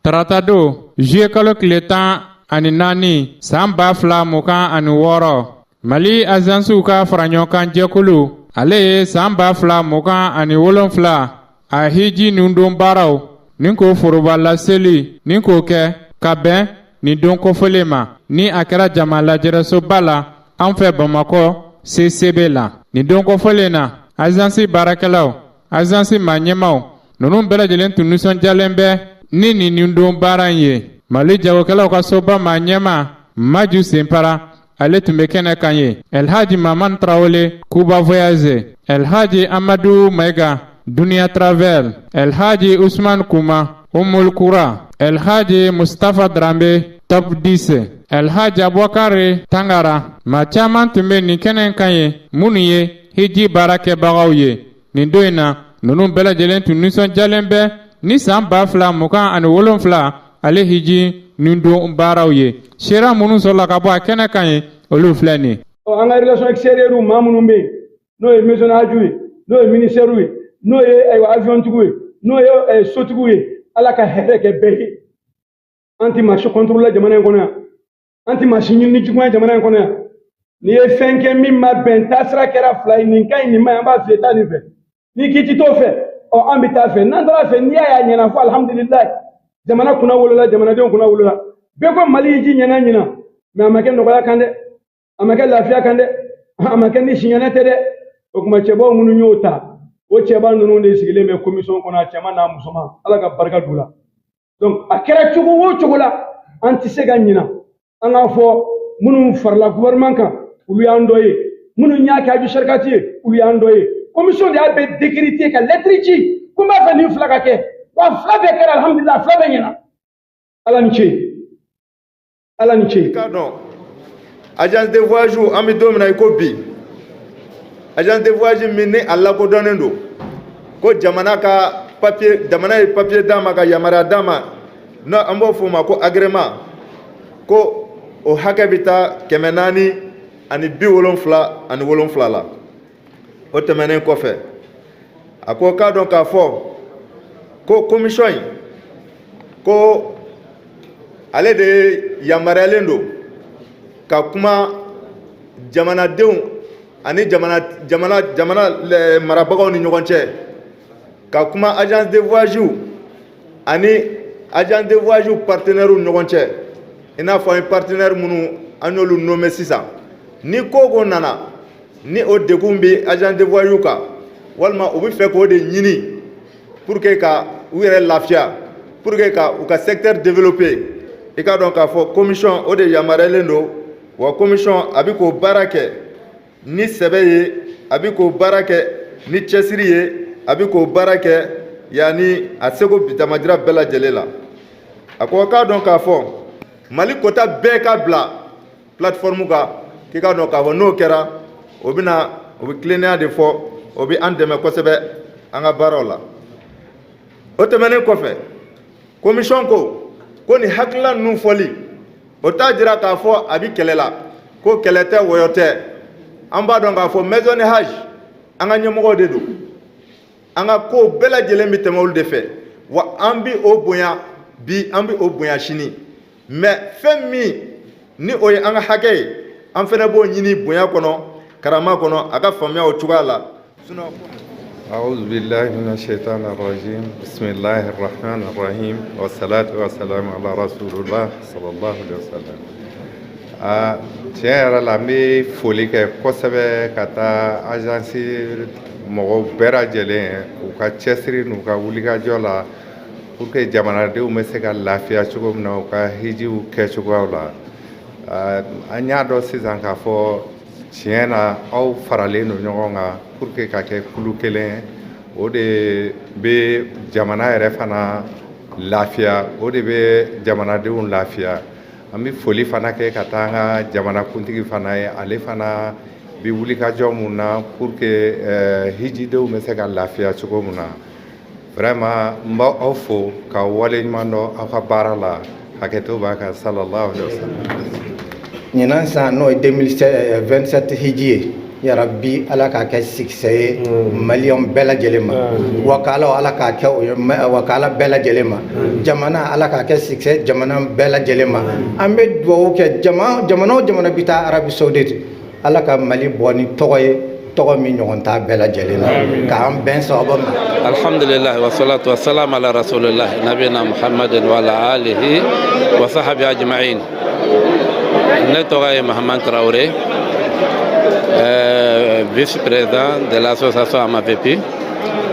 Taratado, juye kalo tile 14 san 2026 Mali azansiw ka faraɲɔgɔnkan jɛkulu ale ye san 2027 a hiji nin don baaraw nin k'o foroba laseli nin k'o kɛ ka bɛn nin don kɔfɔlen ma ni a kɛra jama lajɛrɛsoba la an fɛ Bamakɔ CCB la. Nin don kɔfɔlen na azansi baarakɛlaw azansi maaɲɛmaw ninnu bɛɛ lajɛlen tun nisɔndiyalen bɛ ni nin don baara in ye. Mali jagokɛlaw ka soba maaɲɛma Maju Senpara ale tun bɛ kɛnɛ kan ye. Elhaji Mamani Tarawele Kuba Voyage, Elhaji Amadu Maiga Dunia Travel, Elhaji Usman Kuma Umul Kura, Elhaji Mustafa Drambe Top 10, Elhaji Abubakar Tangara. Maa caman tun bɛ nin kɛnɛ kan ye minnu ye hiji baarakɛbagaw ye. Nin don in na ninnu bɛɛ lajɛlen tun nisɔndiyalen bɛ ni san 2027 ale hiji nin don baaraw ye. Sera minnu sɔrɔla ka bɔ a kɛnɛ kan ye olu filɛ nin. An ka relation extérieure maa minnu bɛ yen n'o ye maisonnage ye n'o ye ministère ye n'o ye avion tigiw ye n'o ye sotigiw ye Ala ka hɛrɛ kɛ bɛɛ ye. An ti marché contrôler jamana in kɔnɔ yan. An ti marché ɲini juguman jamana in kɔnɔ yan. N'i ye fɛn kɛ min ma bɛn taasira kɛra fila ye nin ka ɲi nin ma ɲi an b'a f'i ye taa nin fɛ. N'i k'i ti t'o fɛ an bɛ taa fɛ n'an taara fɛ n'i y'a ye a ɲɛna fɔ alhamdulilayi jamana kunna wolola jamanadenw kunna wolola. Bɛɛ ko Mali hiji ɲɛna ɲina mais a ma kɛ nɔgɔya kan dɛ a ma kɛ lafiya kan dɛ a ma kɛ ni siɲɛnɛ tɛ dɛ. O kuma cɛbaw minnu y'o ta o cɛba ninnu de sigilen bɛ commission kɔnɔ a cɛman n'a musoman Ala ka barika d'u la. Donc a kɛra cogo o cogo la an tɛ se ka ɲina an k'a fɔ minnu farala gouvernement kan olu y'an dɔ ye minnu y'a kɛ aju sarikati ye olu y'an dɔ ye. Commission de y'a bɛɛ décréter ka lettre ci ko n b'a fɛ nin fila ka kɛ wa fila bɛɛ kɛra alhamdulilayi fila bɛɛ ɲɛna Ala ni ce Ala ni ce. Agence de voyage an bɛ don min na i ko bi agence de voyage min ni a lakodɔnnen don ko jamana ka papier jamana ye papier d'a ma ka yamaruya d'a ma n'o an b'o fɔ o ma ko agrément ko o hakɛ bɛ taa 477 la. O tɛmɛnen kɔfɛ a ko k'a dɔn k'a fɔ ko commission in ko ale de yamaruyalen don ka kuma jamanadenw ani jamana marabagaw ni ɲɔgɔn cɛ ka kuma agence de voyage ani agence de voyage partenaires ni ɲɔgɔn cɛ i n'a fɔ an ye partenaires minnu an y'olu nommé sisan ni ko ko nana ni o degun bɛ agence de voyage kan walima u bɛ fɛ k'o de ɲini pour que ka u yɛrɛ lafiya pour que ka u ka secteur développer i ka dɔn k'a fɔ commission o de yamaruyalen don wa commission a bɛ k'o baara kɛ ni sɛbɛ ye a bɛ k'o baara kɛ ni cɛsiri ye a bɛ k'o baara kɛ yanni a seko bitamajira bɛɛ lajɛlen la. A ko k'a dɔn k'a fɔ Mali kota bɛɛ ka bila plateforme kan k'i ka dɔn k'a fɔ n'o kɛra o bɛ tilennenya de fɔ o bɛ an dɛmɛ kosɛbɛ an ka baaraw la. O tɛmɛnen kɔfɛ commission ko nin hakilila ninnu fɔli o t'a jira k'a fɔ a bɛ kɛlɛ la ko kɛlɛ tɛ wɔyɔ tɛ an b'a dɔn k'a fɔ maison de hajj an ka ɲɛmɔgɔw de don an ka ko bɛɛ lajɛlen bɛ tɛmɛ olu de fɛ wa an bɛ o bonya bi an bɛ o bonya sini mais fɛn min ni o ye an ka hakɛ ye an fana b'o ɲini bonya kɔnɔ karama kɔnɔ a ka faamuya o cogoya la. أعوذ بالله من الشيطان الرجيم بسم الله الرحمن الرحيم والصلاة والسلام على رسول الله صلى الله عليه وسلم. tiɲɛ yɛrɛ la n bɛ foli kɛ kosɛbɛ ka taa agence mɔgɔw bɛɛ lajɛlen u ka cɛsiri n'u ka wulikajɔ la pour que jamanadenw bɛ se ka lafiya cogo min na u ka hijiw kɛcogoyaw la. an y'a dɔn sisan k'a fɔ tiɲɛ na aw faralen don ɲɔgɔn kan pour que ka kɛ kulu kelen o de bɛ jamana yɛrɛ fana lafiya o de bɛ jamanadenw lafiya. An bɛ foli fana kɛ ka taa an ka jamanakuntigi fana ye ale fana bɛ wulikajɔ mun na pour que hijidenw bɛ se ka lafiya cogo min na. Vraiment n b'aw fo ka wale ɲuman dɔn aw ka baara la hakɛto b'a kan sallallahu alaihi wa sallam. ɲinan san n'o ye 2027 hiji ye ya rabbi ala ka kɛ succès ye maliyɛn bɛɛ lajɛlen ma wakalaw ala ka kɛ wakala bɛɛ lajɛlen ma jamana ala ka kɛ succès jamana bɛɛ lajɛlen ma an bɛ dugawu kɛ jamana o jamana bi taa Arabie Saoudite ala ka Mali bɔ ni tɔgɔ ye tɔgɔ min ɲɔgɔn t'a bɛɛ lajɛlen na k'an bɛn sababa ma. Alhamdulillah wa salatu wa salam ala rasulillah nabina Muhammadin wa ala alihi wa sahbihi ajma'in. Ne tɔgɔ ye Mahamad Traoré, vice-président de l'association AMAVP,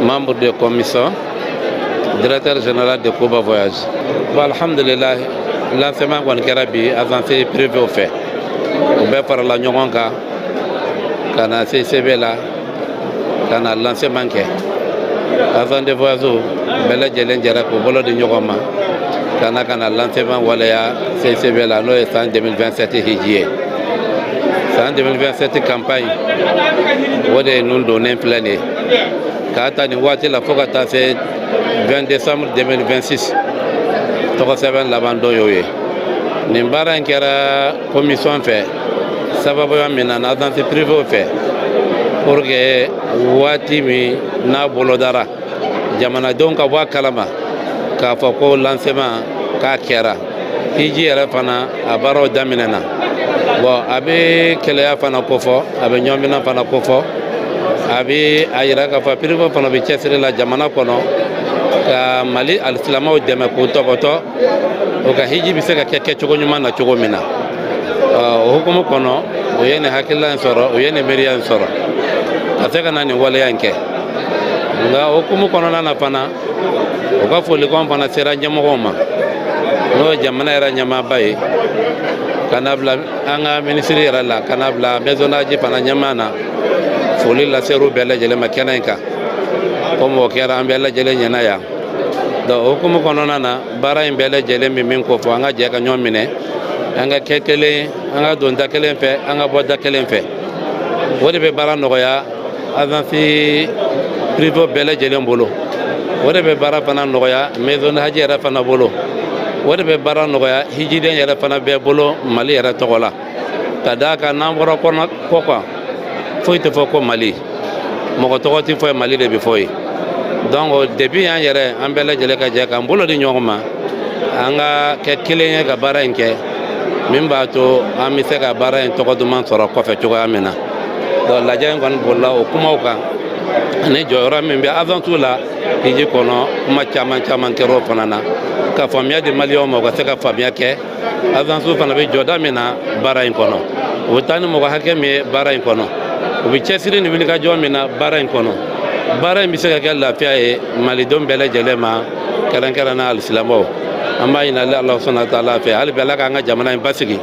membre de commission, directeur général de Cuba Voyage. Bon, alhamdulillah, l'enseignement qu'on a bi avancé privé au fait. On va faire la nyonga, kana CCB là, kana l'enseignement qui. Avant de voyager, bela jelen jara ko bolo de nyogoma, kana l'enseignement wala ya CCB là, no est en 2027 hijie. En 2027 campagne, on est nous donné plein de. Quand on voit la fois que c'est 20 décembre 2026, tout ça va l'abandon yoye. Nimbara nkera commission fait, ça va bien maintenant dans ce privé fait. Pour que wati mi na bolodara, jamana donc avoir kalama, ka fako lancement ka kera. Iji era fana abaro daminena. Bon, abe kelea fana kofo, abe nyomina fana kofo, abe ayira ka fa privo fana be chesere la jamana kono ka Mali al-Islama o deme ko tokoto o ka hiji bi se ka keke chogo nyuma na chogo mina o hukumu kono o yene hakilla en soro o yene meriya en soro ateka nani wale yanke nga hukumu kono na fana o ka foli ko fana sera nyamo ma no jamana era nyama bayi kanabla anga ministry era la kanabla mezonaji pana nyamana foli la seru bele jele makenenka komo kera ambele jele nyana ya do hukumu konona na bara imbele jele min ko fo anga je ka nyomine anga kekele anga donda kelen fe anga boda kelen fe wodi be bara noya avanci privo bele jele mbolo wodi be bara pana noya mezonaji era pana bolo wode be bara noya hijiden yara fana be bolo Mali yara togola kadaka namboro kono kokwa foite foko Mali moko togoti fo Mali de be foy donc depuis an yare ambele jele ka je ka mbolo di nyoma anga ke kilenya ka bara enke mimba to amise ka bara en togodu man soro ko fe choga amena do la jeng kon bolla o kuma ka ne jora min be avant tout la hiji kono kuma chaman kero fanana ka famia de Mali o mo ka se ka famia ke avant tout fana be joda mena bara en kono o tani mo ka hake me bara en kono o bi chesiri ni ka jo mena bara en kono bara mi se ka la pia e Mali dom bele jelema kala na al-Islamo amma ina Allah subhanahu wa ta'ala fe al bela ka nga jamana en basigi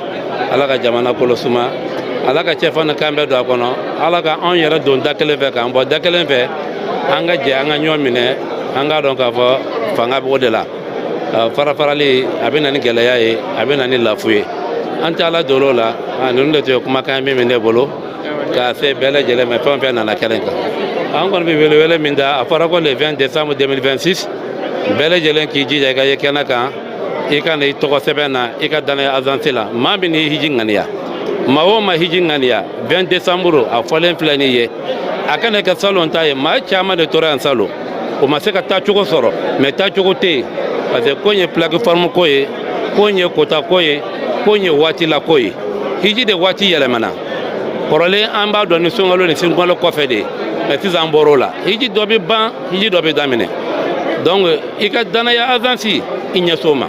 ala ka jamana ko suma ala ka chefana kambe do kono ala ka on yere don dakele fe ka mbo dakele fe anga je anga nyomine anga don ka fo fanga bo de la farali abina ni geleya e abina ni lafuye anta ala dolo la anun de to kuma kan mi ne bolo ka se bele jele me fon fe na la kelenka an kon bi wele minda afara ko le 20 décembre 2026 bele jele ki jija ga ye kenaka e kan e to ko sebena e ka dana azanti la ma bi ni hijingania ma hijingania 20 décembre a folen flani ye akane ka salon taye ma chama de toran salo o ma se ka ta chugo soro me ta chugo te parce que konye plateforme koye konye kota koye konye wati la koye hiji de wati yelemana korole amba do ni songalo ni singolo ko fede eti zamborola hiji dobi ban hiji dobi damine donc ika dana ya agency inya soma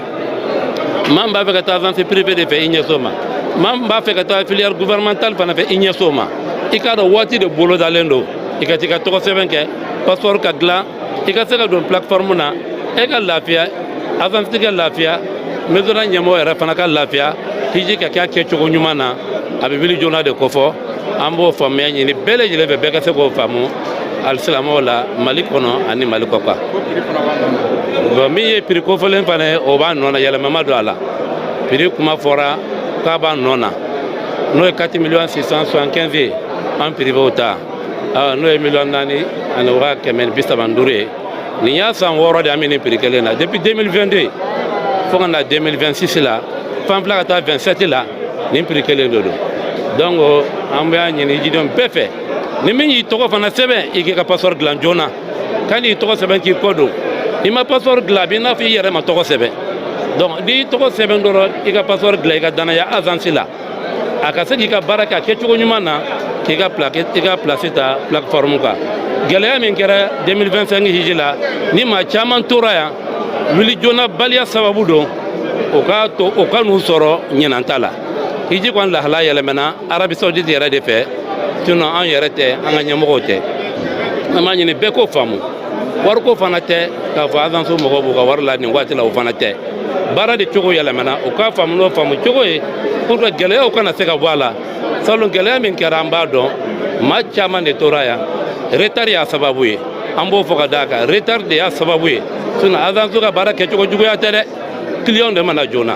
mamba fe ka agency privé de fe inya soma mamba fe ka filière gouvernementale pana fe inya soma ika do wati de bolo dalendo ika tika to ko sebenke passeport ka gla ika se ka don plateforme na e ka lafia agency ka lafia mezona nyamo era fana ka lafia hiji ka kya ke chogo nyumana abibili jona de kofo ambo famia ni bele jele be ka se ko famu al-Islamo la Mali kono ani Mali kokwa bo mi ye prix ko folen fane o ba nona yala mamadu ala prix kuma fora ka ba nona no 4,675,000 en privé ota no million nani an wa kemen bisabandure ni ya san woro de amini prix kelena depuis 2022 fo na 2026 la pamphla ta 27 la ni prix kelendo donc an bɛ ɲini hijidenw bɛɛ fɛ ni min y'i tɔgɔ fana sɛbɛn i k'i ka passeport dilan joona kan n'i tɔgɔ sɛbɛn k'i kɔ don i ma passeport dilan a b'i n'a fɔ i yɛrɛ ma tɔgɔ sɛbɛn donc n'i tɔgɔ sɛbɛn dɔrɔn i ka passeport dilan i ka danaya agence la a ka se k'i ka baara kɛ a kɛcogo ɲuman na k'i ka place ta plateforme kan gɛlɛya min kɛra 2025 hiji la ni maa caman tora yan wuli joona baliya sababu don o ka n'u sɔrɔ ɲinanta la hiji kɔni lahala yɛlɛmɛna arabi saudite yɛrɛ de fɛ sinon an yɛrɛ tɛ an ka ɲɛmɔgɔw tɛ an b'a ɲini bɛɛ k'o faamu wariko fana tɛ k'a fɔ agence mɔgɔw b'u ka wari la nin waati la o fana tɛ baara de cogo yɛlɛmɛna o k'a faamu n'o faamu cogo ye pour que gɛlɛyaw kana se ka bɔ a la salon gɛlɛya min kɛra an b'a dɔn maa caman de tora yan retard y'a sababu ye an b'o fɔ ka d'a kan retard de y'a sababu ye sinon agence ka baara kɛcogo juguya tɛ dɛ client de mana joona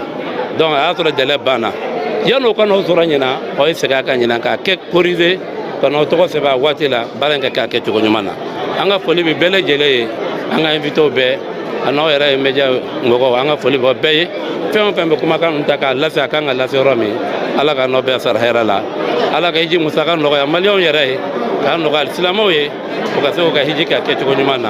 donc a y'a sɔrɔ délai banna yan'o ka n'o sɔrɔ ɲina o ye segin a kan ɲina k'a kɛ corriger ka n'o tɔgɔ sɛbɛn a waati la baara in ka kɛ a kɛcogo ɲuman na an ka foli bɛ bɛɛ lajɛlen ye an ka invité bɛɛ a n'aw yɛrɛ ye média mɔgɔw an ka foli bɛ bɛɛ ye fɛn o fɛn bɛ kumakan ninnu ta k'a lase a kan ka lase yɔrɔ min ala ka n'aw bɛɛ sara hɛrɛ la ala ka hiji musaka nɔgɔya maliyɛnw yɛrɛ ye k'a nɔgɔya silamɛw ye o ka se k'u ka hiji kɛ a kɛcogo ɲuman na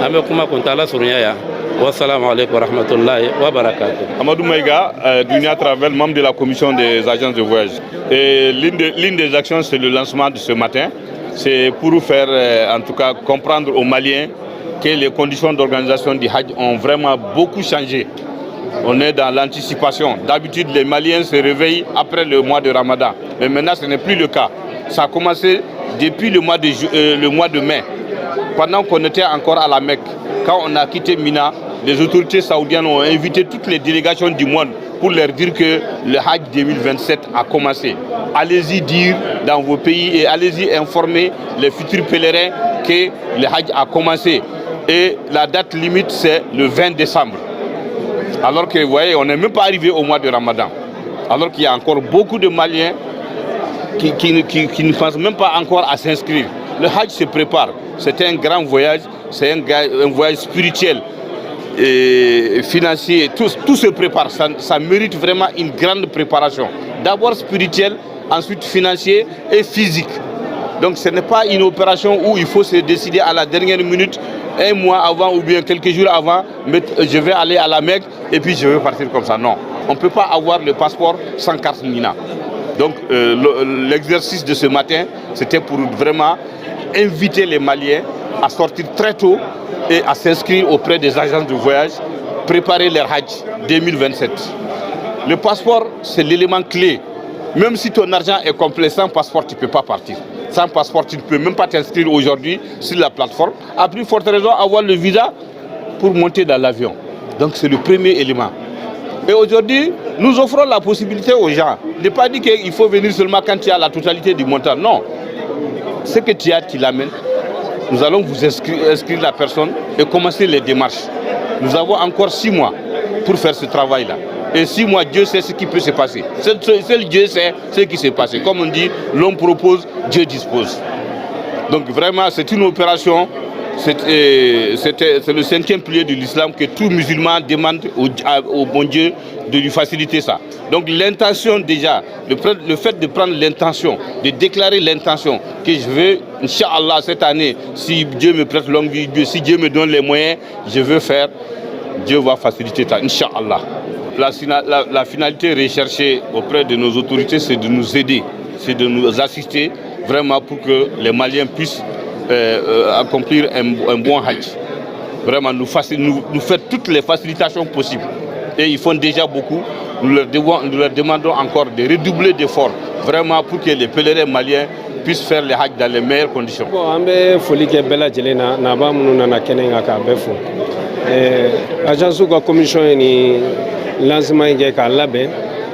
an bɛ kuma kuntala surunya yan. Wassalamu alaikum wa rahmatullahi wa barakatuh. Amadou Maïga, Dunia Travel, membre de la commission des agences de voyage. Et l'une des actions, c'est le lancement de ce matin. C'est pour faire, en tout cas, comprendre aux Maliens que les conditions d'organisation du Hajj ont vraiment beaucoup changé. On est dans l'anticipation. D'habitude, les Maliens se réveillent après le mois de Ramadan. Mais maintenant, ce n'est plus le cas. Ça a commencé depuis le mois de mai, pendant qu'on était encore à la Mecque. Quand on a quitté Mina, les autorités saoudiennes ont invité toutes les délégations du monde pour leur dire que le Hajj 2027 a commencé. Allez-y dire dans vos pays et allez-y informer les futurs pèlerins que le Hajj a commencé. Et la date limite, c'est le 20 décembre. Alors que, vous voyez, on n'est même pas arrivé au mois de Ramadan. Alors qu'il y a encore beaucoup de Maliens qui ne pensent même pas encore à s'inscrire. Le Hajj se prépare. C'est un grand voyage, c'est un voyage spirituel et financier. Tout se prépare. Ça mérite vraiment une grande préparation. D'abord spirituelle, ensuite financier et physique. Donc ce n'est pas une opération où il faut se décider à la dernière minute, un mois avant ou bien quelques jours avant, mais je vais aller à la Mecque et puis je vais partir comme ça. Non, on ne peut pas avoir le passeport sans carte Mina. Donc l'exercice de ce matin, c'était pour vraiment inviter les Maliens à sortir très tôt et à s'inscrire auprès des agences de voyage, préparer leur Hajj 2027. Le passeport, c'est l'élément clé. Même si ton argent est complet, sans passeport, tu ne peux pas partir. Sans passeport, tu ne peux même pas t'inscrire aujourd'hui sur la plateforme. À plus forte raison, avoir le visa pour monter dans l'avion. Donc c'est le premier élément. Et aujourd'hui, nous offrons la possibilité aux gens. Il n'est pas dit qu'il faut venir seulement quand tu as la totalité du montant. Non. Ce que tu as, tu l'amènes. Nous allons vous inscrire la personne et commencer les démarches. Nous avons encore 6 mois pour faire ce travail-là. Et 6 mois, Dieu sait ce qui peut se passer. Seul Dieu sait ce qui s'est passé. Comme on dit, l'homme propose, Dieu dispose. Donc vraiment, c'est une opération, c'est le 5e pilier de l'islam que tout musulman demande au bon Dieu de lui faciliter ça. Donc l'intention déjà, le fait de prendre l'intention, de déclarer l'intention que je veux, Inch'Allah, cette année, si Dieu me prête longue vie, si Dieu me donne les moyens, je veux faire, Dieu va faciliter ça, Inch'Allah. La finalité recherchée auprès de nos autorités, c'est de nous aider, c'est de nous assister vraiment pour que les Maliens puissent accomplir un bon Hajj. Vraiment, nous faire toutes les facilitations possibles. Et ils font déjà beaucoup. Nous leur demandons encore de redoubler d'efforts, vraiment pour que les pèlerins maliens puissent faire le Hajj dans les meilleures conditions. Agence de commission ni lancement kɛ k'a labɛn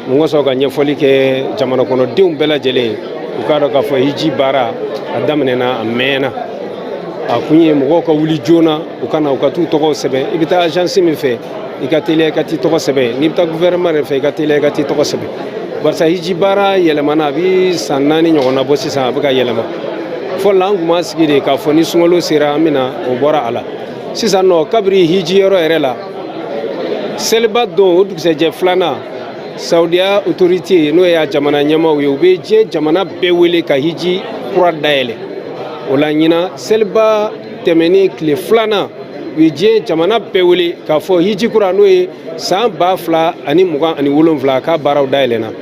mun ka sɔrɔ ka ɲɛfɔli kɛ jamana kɔnɔdenw bɛɛ lajɛlen u k'a dɔn k'a fɔ hiji baara a daminɛna a mɛnna a kun ye mɔgɔw ka wuli joona u ka na u ka t'u tɔgɔw sɛbɛn i bɛ taa agence min fɛ i ka teliya i ka t'i tɔgɔ sɛbɛn n'i bɛ taa gouvernement de fɛ i ka teliya i ka t'i tɔgɔ sɛbɛn barisa hiji baara yɛlɛmana a bɛ san 4 ɲɔgɔnna bɔ sisan a bɛ ka yɛlɛma fɔlɔ la an tun b'a sigi de k'a fɔ ni sunkalo sera an bɛna o bɔra a la sisan nɔ kabiri hiji yɔrɔ yɛrɛ la seliba don o dugusɛjɛ filanan Saudiya autorité n'o ye jamana ɲɛmaaw ye u bɛ diɲɛ jamana bɛɛ wele ka hiji kura dayɛlɛ o la ɲina seliba tɛmɛni tile filanan u ye diɲɛ jamana bɛɛ wele k'a fɔ hiji kura n'o ye san 2027 k'a baaraw dayɛlɛnna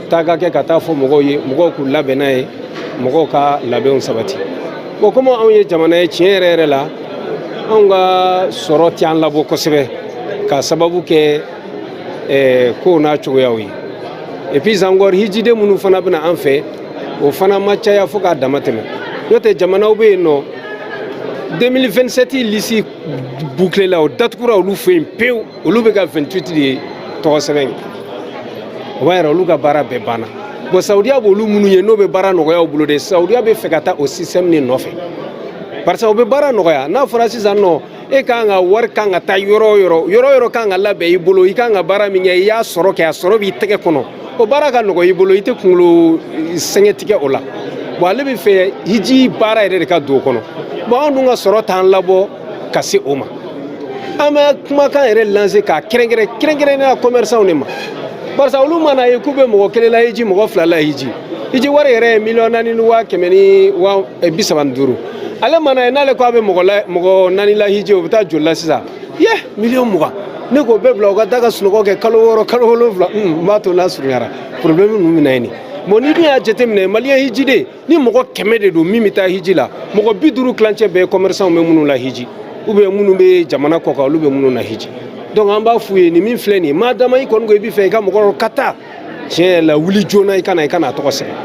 taa ka kɛ ka taa fɔ mɔgɔw ye mɔgɔw k'u labɛn n'a ye mɔgɔw ka labɛnw sabati bon comme anw ye jamana ye tiɲɛ yɛrɛ yɛrɛ la anw ka sɔrɔ tɛ an labɔ kosɛbɛ ka sababu kɛ kow n'a cogoyaw ye et puis encore hijiden minnu fana bɛna an fɛ o fana ma caya fo k'a dama tɛmɛ n'o tɛ jamanaw bɛ yen nɔ 2027 lisi bouclela o datugura olu fɛ yen pewu olu bɛ ka 28 de tɔgɔ sɛbɛn o b'a yira olu ka baara bɛɛ banna bon Saudiya b'olu minnu ye n'o bɛ baara nɔgɔya u bolo de Saudiya bɛ fɛ ka taa o système de nɔfɛ parce que o bɛ baara nɔgɔya n'a fɔra sisan nɔ e kan ka wari kan ka taa yɔrɔ yɔrɔ kan ka labɛn i bolo i kan ka baara min kɛ i y'a sɔrɔ kɛ a sɔrɔ b'i tɛgɛ kɔnɔ o baara ka nɔgɔ i bolo i tɛ kunkolo sɛgɛn tigɛ o la bon ale bɛ fɛ hiji baara yɛrɛ de ka don o kɔnɔ bon anw dun ka sɔrɔ t'an labɔ ka se o ma an bɛ kumakan yɛrɛ lancer k'a kɛrɛnkɛrɛnnenya commerçants de ma parce que olu mana ye k'u bɛ mɔgɔ kelen la hiji mɔgɔ fila la hiji wari yɛrɛ ye 4,475,000 ale mana ye n'ale ko a bɛ mɔgɔ 4 la hiji o bɛ taa joli la sisan ye 20,000,000 ne ko bɛɛ bila u ka taa ka sunɔgɔ kɛ kalo 6 kalo 7 n b'a to n'a surunyara problème ninnu bɛ na yen bon ni dun y'a jateminɛ maliyɛn hijiden ni mɔgɔ 100 de don min bɛ taa hiji la mɔgɔ 50 kilancɛ bɛɛ commerçants bɛ minnu la hiji ou bien minnu bɛ jamana kɔ kan olu bɛ minnu na hiji donc an b'a f'u ye nin min filɛ nin ye maa dama i kɔni ko i bɛ fɛ i ka mɔgɔ ka taa tiɲɛ yɛrɛ la wuli joona i kana a tɔgɔ sɛbɛn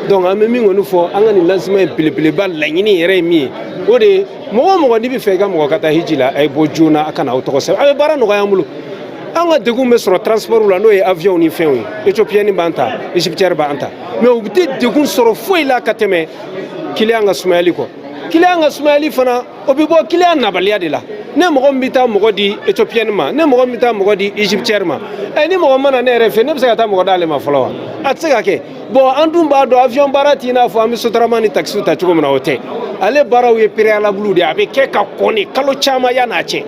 donc an bɛ min kɔni fɔ an ka nin lancement ye belebeleba laɲini yɛrɛ ye min ye o de ye mɔgɔ o mɔgɔ n'i bɛ fɛ i ka mɔgɔ ka taa hiji la a ye bɔ joona a kana aw tɔgɔ sɛbɛn a bɛ baara nɔgɔya an bolo an ka degun bɛ sɔrɔ transport la n'o ye avion ni fɛnw ye éthiopienne b'an ta égyptienne b'an ta mais u tɛ degun sɔrɔ foyi la ka tɛmɛ client ka sumayali kɔ client ka sumayali fana o bɛ bɔ client nabaliya de la ne mɔgɔ min bɛ taa mɔgɔ di éthiopienne ma ne mɔgɔ min bɛ taa mɔgɔ di égyptienne ma ni mɔgɔ mana ne yɛrɛ fɛ ne bɛ se ka taa mɔgɔ d'ale ma fɔlɔ wa a tɛ se ka kɛ bon an dun b'a dɔn avion baara t'i n'a fɔ an bɛ sotarama ni taxi ta cogo min na o tɛ ale baaraw ye préalable de a bɛ kɛ ka kɔn kalo caman yan'a cɛ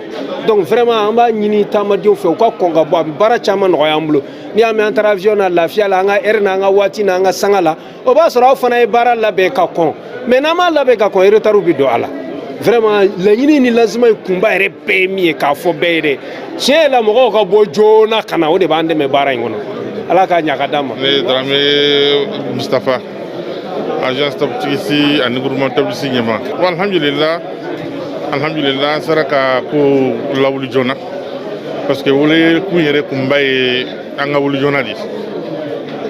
donc vraiment an b'a ɲini taamadenw fɛ u ka kɔn ka bɔ a bɛ baara caman nɔgɔya an bolo n'i y'a mɛn an taara avion na lafiya la an ka heure n'an ka waati n'an ka sanga la o b'a sɔrɔ aw fana ye baara labɛn ka kɔn mais n'an m'a labɛn ka kɔn retard bɛ don a la vraiment laɲini ni lancement kunba yɛrɛ bɛɛ ye min ye k'a fɔ bɛɛ ye dɛ tiɲɛ yɛrɛ la mɔgɔw ka bɔ joona ka na o de b'an dɛmɛ baara in kɔnɔ ala k'a ɲa ka d'an ma. Ne Dramé Mustapha agence Toptisi ani groupement Toptisi ɲɛma bon alhamdulillah an sera ka ko lawuli joona parce que wele kun yɛrɛ kunba ye an ka wuli joona de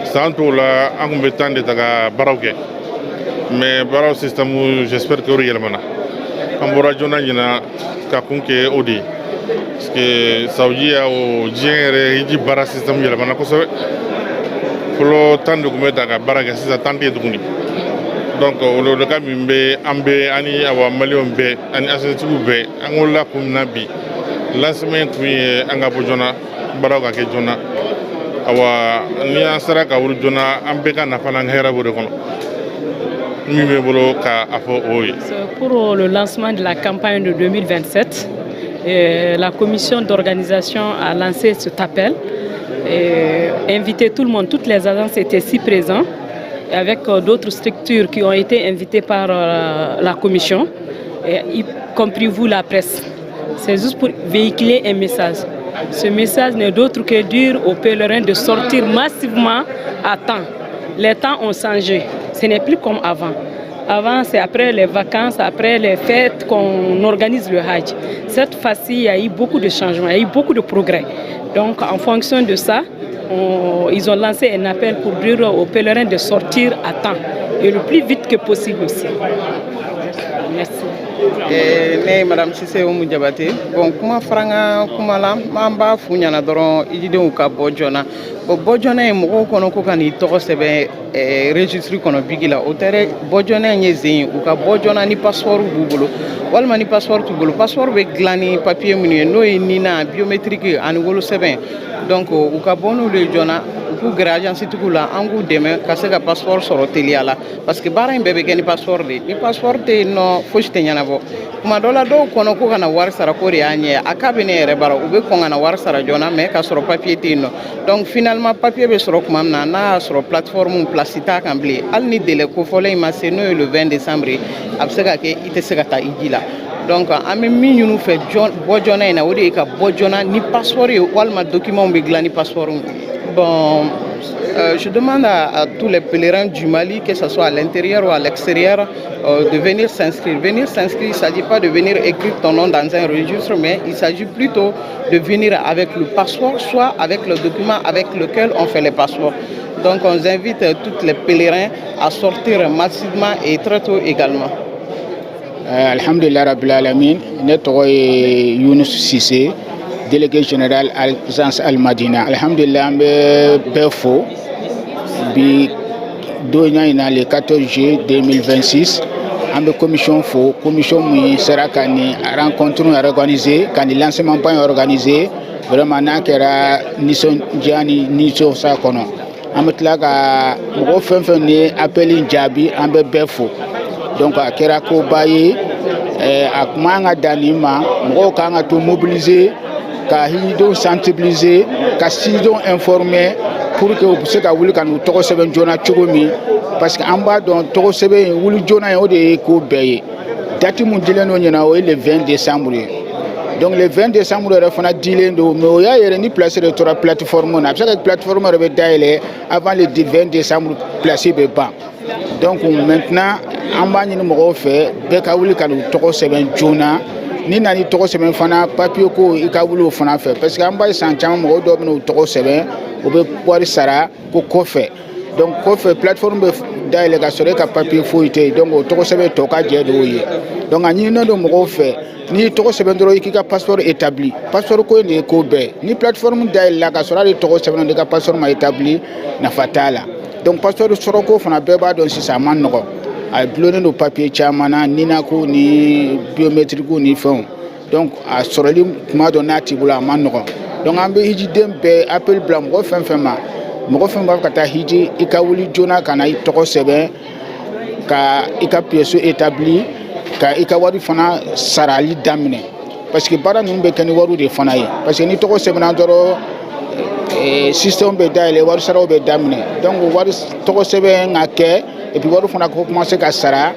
san t'o la an kun bɛ temps de ta ka baaraw kɛ mais baaraw système j'espère que o de yɛlɛmana an bɔra joona ɲina ka kun kɛ o de ye parce que Saudiya o diɲɛ yɛrɛ hiji baara système yɛlɛmana kosɛbɛ fɔlɔ temps de kun bɛ ta ka baara kɛ sisan temps tɛ yen tuguni donc o de ka min bɛ an bɛɛ ani awa maliyɛnw bɛɛ ani associatives bɛɛ an ko la kun na bi lancement kun ye an ka bɔ joona baaraw ka kɛ joona awa ni an sera ka wuli joona an bɛɛ ka nafa n'an ka hɛrɛ b'o de kɔnɔ. Pour le lancement de la campagne de 2027, la commission d'organisation a lancé cet appel, invité tout le monde, toutes les agences étaient ici présentes, avec d'autres structures qui ont été invitées par la commission, y compris vous, la presse. C'est juste pour véhiculer un message. Ce message n'est d'autre que dire aux pèlerins de sortir massivement à temps. Les temps ont changé. Ce n'est plus comme avant. Avant, c'est après les vacances, après les fêtes qu'on organise le Hajj. Cette fois-ci, il y a eu beaucoup de changements, il y a eu beaucoup de progrès. Donc, en fonction de ça, ils ont lancé un appel pour dire aux pèlerins de sortir à temps et le plus vite que possible aussi. Merci. Ne Madame Cissé Oumou Diabaté. Bon, kuma faranga kuma la mamba funyana doron ididenw ka bɔ joona. Bɔ joona ye mɔgɔw kɔnɔ ko ka n'i tɔgɔ sɛbɛn registre kɔnɔ bigi la o tɛ dɛ bɔ joona ye zen ye u ka bɔ joona ni passeport b'u bolo walima ni passeport t'u bolo passeport bɛ dilan ni papier minnu ye n'o ye NINA biométrique ani wolosɛbɛn donc u ka bɔ n'olu ye joona u k'u gɛrɛ agence tigiw la an k'u dɛmɛ ka se ka passeport sɔrɔ teliya la parce que baara in bɛɛ bɛ kɛ ni passeport de ni passeport tɛ yen nɔ fosi tɛ ɲɛnabɔ kuma dɔ la dɔw kɔnɔ ko ka na wari sara ko de y'a ɲɛ a ka bɛ ne yɛrɛ bara u bɛ kɔn ka na wari sara joona mais ka sɔrɔ papier tɛ yen nɔ donc finalement papier bɛ sɔrɔ tuma min na n'a y'a sɔrɔ plateforme place t'a kan bilen hali ni délai kofɔlen in ma se n'o ye le 20 décembre a bɛ se ka kɛ i tɛ se ka taa iji la donc an bɛ min ɲini fɛ bɔ joona in na o de ye ka bɔ joona ni passeport ye walima document bɛ dilan ni passeport bon je demande à tous les pèlerins du Mali, que ce soit à l'intérieur ou à l'extérieur, de venir s'inscrire. Venir s'inscrire, il ne s'agit pas de venir écrire ton nom dans un registre, mais il s'agit plutôt de venir avec le passeport, soit avec le document avec lequel on fait les passeports. Donc on invite tous les pèlerins à sortir massivement et très tôt également. Alhamdulillah Rabbil Alamin, notre Younous Sissé, délégué général à l'agence Al-Madina. Alhamdulillah, Befo, bi doña le 14 juillet 2026, en commission fo, commission qui sera une rencontre organisée, quand le lancement pas organisé, vraiment n'a qu'era ni son Gianni ni son sakono. En mettant ka mo fenfene appel Jabi en Befo. Donc à Kerako Baye, à Manga Danima, mo kanga to mobiliser. Ka hido sensibiliser ka sido informer pour que vous se ka wuli kan to seben jona chogomi parce que en bas don to seben wuli jona o de ko beye date mun dileno nyina o le 20 décembre donc le 20 décembre refana dilendo mais ya yere ni placer de la plateforme na chaque plateforme rebe daile avant le 20 décembre placer be ba donc maintenant en bas ni mo fait be ka wuli kan to seben jona ni nani togo sɛbɛn fana papier ko i ka wuli o fana fɛ parce que an b'a san caman mɔgɔw dɔw bɛna o togo sɛbɛn o bɛ wari sara ko kɔfɛ donc kɔfɛ plateforme bɛ dayɛlɛ ka sɔrɔ e ka papier foyi tɛ yen donc o togo sɛbɛn tɔ ka jɛ de o ye donc a ɲininen don mɔgɔw fɛ n'i ye togo sɛbɛn dɔrɔn i k'i ka passeport établi passeport ko in de ye ko bɛɛ ni plateforme dayɛlɛla ka sɔrɔ ale togo sɛbɛn de ka passeport ma établi nafa t'a la donc passeport sɔrɔ ko fana bɛɛ b'a dɔn sisan a man nɔgɔn a dulonnen don papier caman na ninako ni biométrique ni fɛnw donc a sɔrɔli kuma dɔ n'a t'i bolo a man nɔgɔn donc an bɛ hijiden bɛɛ appel bila mɔgɔ fɛn fɛn ma mɔgɔ fɛn b'a ka taa hiji i ka wuli joona ka na i tɔgɔ sɛbɛn ka i ka pièce établi ka i ka wari fana sarali daminɛ parce que baara ninnu bɛ kɛ ni wariw de fana ye parce que ni tɔgɔ sɛbɛnna dɔrɔn système bɛ dayɛlɛ wari saraw bɛ daminɛ donc wari tɔgɔ sɛbɛn ka kɛ et puis wari fana ko commencer ka sara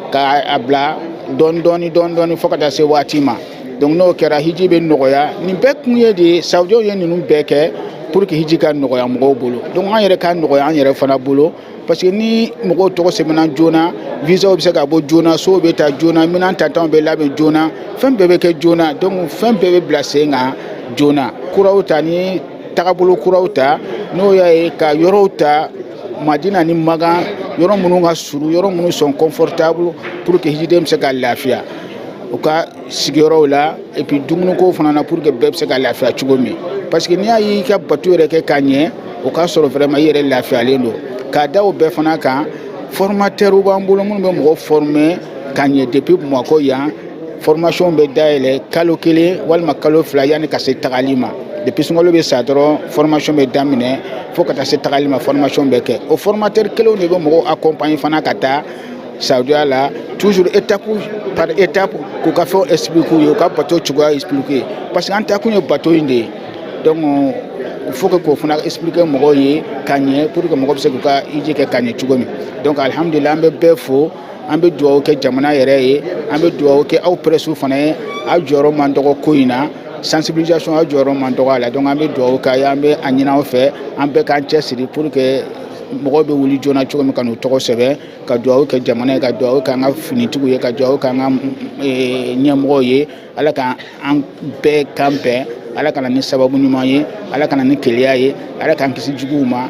ka a bila dɔɔni fo ka taa se waati ma donc n'o kɛra hiji bɛ nɔgɔya nin bɛɛ kun ye de saoudiens ye ninnu bɛɛ kɛ pour que hiji ka nɔgɔya mɔgɔw bolo donc an yɛrɛ ka nɔgɔya an yɛrɛ fana bolo parce que ni mɔgɔw tɔgɔ sɛbɛnna joona visa bɛ se ka bɔ joona so bɛ taa joona minɛn tatanw bɛ labɛn joona fɛn bɛɛ bɛ kɛ joona donc fɛn bɛɛ bɛ bila sen kan joona kuraw ta ni tagabolo kuraw ta n'o y'a ye ka yɔrɔw ta Madina ni Magan yɔrɔ minnu ka suru yɔrɔ minnu sont confortables pour que hijiden bɛ se ka lafiya u ka sigiyɔrɔw la et puis dumuniko fana na pour que bɛɛ bɛ se ka lafiya cogo min parce que n'i y'a ye i ka bateau yɛrɛ kɛ ka ɲɛ o ka sɔrɔ vraiment i yɛrɛ lafiyalen don k'a da o bɛɛ fana kan formateurs b'an bolo minnu bɛ mɔgɔ former ka ɲɛ depuis Bamakɔ yan formation bɛ dayɛlɛ kalo kelen walima kalo fila yanni ka se tagali ma depuis sunkalo bɛ sa dɔrɔn formation bɛ daminɛ fo ka taa se tagali ma formation bɛ kɛ o formateur kelenw de bɛ mɔgɔw accompagner fana ka taa Saudiya la toujours étape par étape k'u ka fɛnw expliquer u ye u ka bateau cogoya expliquer parce que an ta kun ye bateau in de ye donc il faut que k'o fana expliquer mɔgɔw ye ka ɲɛ pour que mɔgɔw bɛ se k'u ka hiji kɛ ka ɲɛ cogo min donc alhamdulillah an bɛ bɛɛ fo an bɛ dugawu kɛ jamana yɛrɛ ye an bɛ dugawu kɛ aw presse fana ye aw jɔyɔrɔ man dɔgɔ ko in na sensibilisation aw jɔyɔrɔ man dɔgɔ a la donc an bɛ dugawu k'a ye an bɛ a ɲini aw fɛ an bɛɛ k'an cɛsiri pour que mɔgɔw bɛ wuli joona cogo min ka n'u tɔgɔ sɛbɛn ka dugawu kɛ jamana ye ka dugawu kɛ an ka finitigiw ye ka dugawu kɛ an ka ɲɛmɔgɔw ye ala k'an bɛɛ kan bɛn ala kana ni sababu ɲuman ye ala kana ni keleya ye ala k'an kisi juguw ma